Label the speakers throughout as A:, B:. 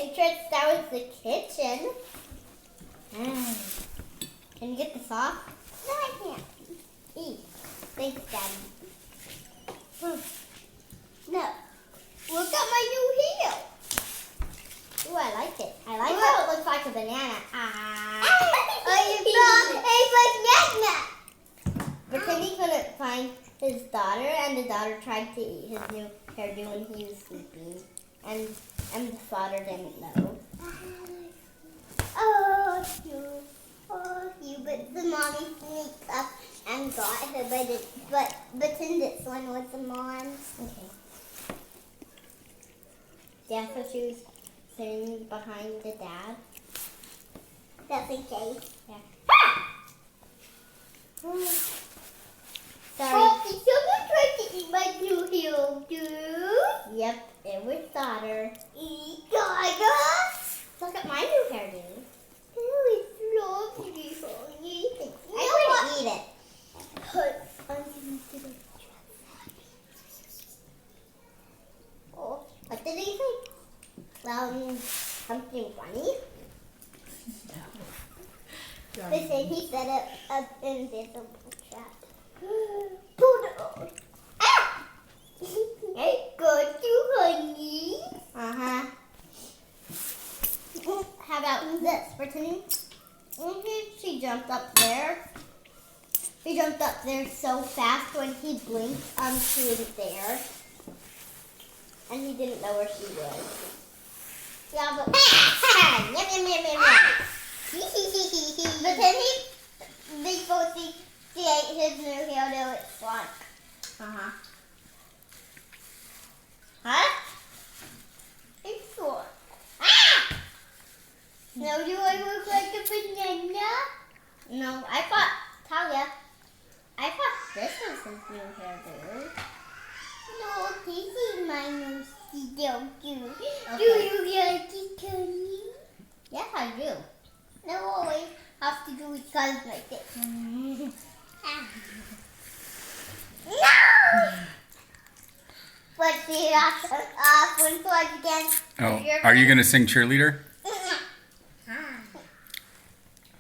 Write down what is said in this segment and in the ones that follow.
A: entrance, that was the kitchen. Can you get the sauce? No, I can't. Eat. Thanks, Daddy. No. Look at my new heel. Ooh, I like it. I like how it looks like a banana. Oh, you got a banana. Brittany couldn't find his daughter, and the daughter tried to eat his new hairdo when he was sleeping. And the father didn't know. Oh, you, but the mommy sneaked up and got her, but pretend this one was the mom. Okay. Yeah, so she was sitting behind the dad. That's okay. Yeah. Ah! Sorry. Oh, did someone try to eat my new heel, too? Yep, it was daughter. Look at my new hairdo. Oh, it's lovely, honey. I couldn't eat it. Oh, what did he say? Something funny? Listen, he set up an invisible trap. Pull it on. Ah! Hey, good too, honey. Uh-huh. How about this, Brittany? She jumped up there. He jumped up there so fast when he blinked, she was there. And he didn't know where she was. Yeah, but but then they both see his new hairdo, it's like. Uh-huh. Huh? It's short. Ah! Now do I look like a banana? No, Talia, I thought this was his new hairdo. No, this is my new hairdo. Okay. Do you like it, Tony? Yes, I do. No, always have to do it guys like this. No! Let's see it off again.
B: Oh, are you going to sing cheerleader?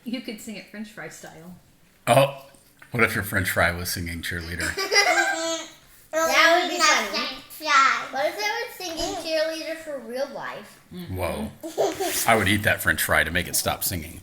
C: You could sing it French fry style.
B: Oh, what if your French fry was singing cheerleader?
A: That would be funny. What if they were singing cheerleader for real life?
B: Whoa. I would eat that French fry to make it stop singing.